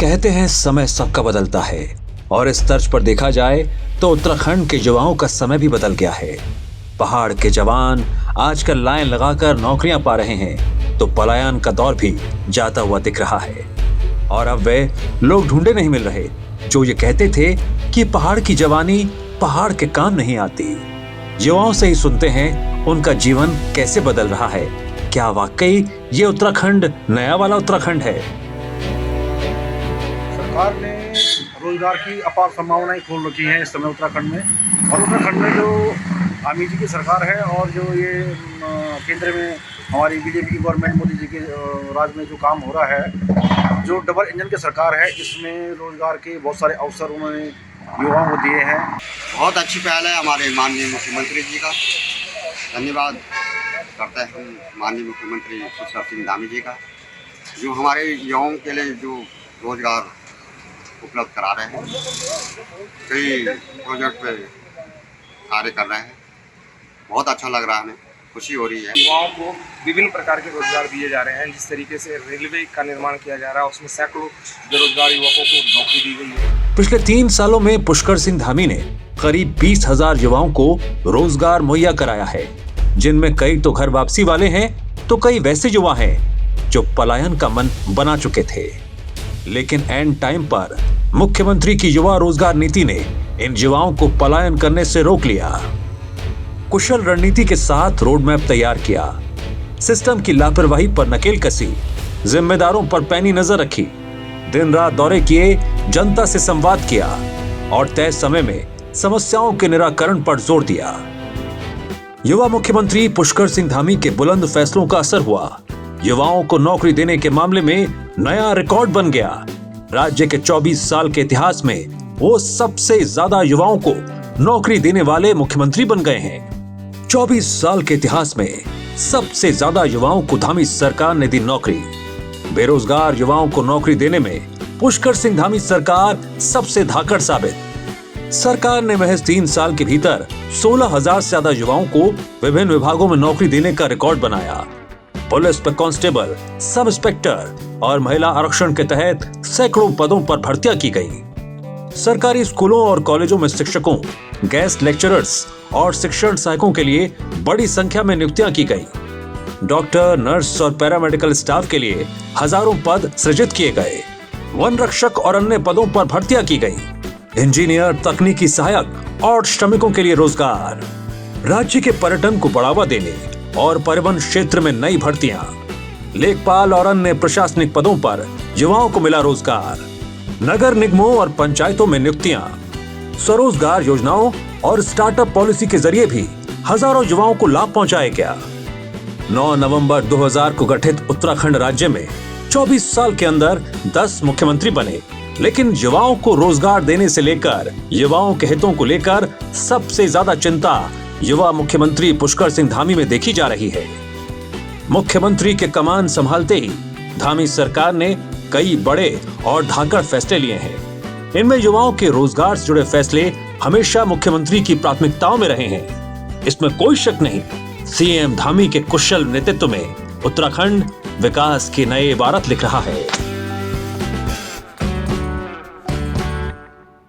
कहते हैं समय सबका बदलता है और इस तर्ज पर देखा जाए तो उत्तराखंड के युवाओं का समय भी बदल गया है। पहाड़ के जवान आजकल लाइन लगाकर नौकरियां पा रहे हैं तो पलायन का दौर भी जाता हुआ दिख रहा है। और अब वे लोग ढूंढे नहीं मिल रहे जो ये कहते थे कि पहाड़ की जवानी पहाड़ के काम नहीं आती। युवाओं से ही सुनते हैं उनका जीवन कैसे बदल रहा है। क्या वाकई ये उत्तराखंड नया वाला उत्तराखंड है? सरकार ने रोजगार की अपार संभावनाएं खोल रखी हैं इस समय उत्तराखंड में। और उत्तराखंड में जो अमित जी की सरकार है और जो ये केंद्र में हमारी बीजेपी की गवर्नमेंट, मोदी जी के राज में जो काम हो रहा है, जो डबल इंजन की सरकार है, इसमें रोजगार के बहुत सारे अवसर उन्होंने युवाओं को दिए हैं। बहुत अच्छी पहल है हमारे माननीय मुख्यमंत्री जी का। धन्यवाद करते हैं माननीय मुख्यमंत्री पुष्कर सिंह धामी जी का, जो हमारे युवाओं के लिए जो रोजगार उपलब्ध करा रहे हैं, कई प्रोजेक्ट पे कार्य कर रहे हैं। बहुत अच्छा लग रहा है, हमें खुशी हो रही है। युवाओं को विभिन्न प्रकार के रोजगार दिए जा रहे हैं। जिस तरीके से रेलवे का निर्माण किया जा रहा है, उसमें सैकड़ों बेरोजगार युवकों को नौकरी दी गई है। पिछले 3 सालों में पुष्कर सिंह धामी ने करीब 20,000 युवाओं को रोजगार मुहैया कराया है, जिनमें कई तो घर वापसी वाले हैं तो कई वैसे युवा हैं जो पलायन का मन बना चुके थे। लेकिन एंड टाइम पर मुख्यमंत्री की युवा रोजगार नीति ने इन युवाओं को पलायन करने से रोक लिया। कुशल रणनीति के साथ रोड मैप तैयार किया, सिस्टम की लापरवाही पर नकेल कसी, जिम्मेदारों पर पैनी नजर रखी, दिन रात दौरे किए, जनता से संवाद किया और तय समय में समस्याओं के निराकरण पर जोर दिया। युवा मुख्यमंत्री पुष्कर सिंह धामी के बुलंद फैसलों का असर हुआ। युवाओं को नौकरी देने के मामले में नया रिकॉर्ड बन गया। राज्य के 24 साल के इतिहास में वो सबसे ज्यादा युवाओं को नौकरी देने वाले मुख्यमंत्री बन गए हैं। 24 साल के इतिहास में सबसे ज्यादा युवाओं को धामी सरकार ने दी नौकरी। बेरोजगार युवाओं को नौकरी देने में पुष्कर सिंह धामी सरकार सबसे धाकड़ साबित। सरकार ने महज 3 साल के भीतर 16,000 से ज्यादा युवाओं को विभिन्न विभागों में नौकरी देने का रिकॉर्ड बनाया। पुलिस पर कांस्टेबल, सब इंस्पेक्टर और महिला आरक्षण के तहत सैकड़ों पदों पर भर्तियां की गई। सरकारी स्कूलों और कॉलेजों में शिक्षकों, गेस्ट लेक्चरर्स और शिक्षण सहायकों के लिए बड़ी संख्या में नियुक्तियां की गई। डॉक्टर, नर्स और पैरामेडिकल स्टाफ के लिए हजारों पद सृजित किए गए। वन रक्षक और अन्य पदों पर भर्तियां की गई। इंजीनियर, तकनीकी सहायक और श्रमिकों के लिए रोजगार। राज्य के पर्यटन को बढ़ावा देने और परिवहन क्षेत्र में नई भर्तियां। लेखपाल और अन्य प्रशासनिक पदों पर युवाओं को मिला रोजगार। नगर निगमों और पंचायतों में नियुक्तियां। स्वरोजगार योजनाओं और स्टार्टअप पॉलिसी के जरिए भी हजारों युवाओं को लाभ पहुंचाया गया। 9 नवंबर 2000 को गठित उत्तराखंड राज्य में 24 साल के अंदर 10 मुख्यमंत्री बने, लेकिन युवाओं को रोजगार देने से लेकर युवाओं के हितों को लेकर सबसे ज्यादा चिंता युवा मुख्यमंत्री पुष्कर सिंह धामी में देखी जा रही है। मुख्यमंत्री के कमान संभालते ही धामी सरकार ने कई बड़े और धाकड़ फैसले लिए हैं। इनमें युवाओं के रोजगार से जुड़े फैसले हमेशा मुख्यमंत्री की प्राथमिकताओं में रहे हैं, इसमें कोई शक नहीं। सीएम धामी के कुशल नेतृत्व में उत्तराखंड विकास की नई इबारत लिख रहा है।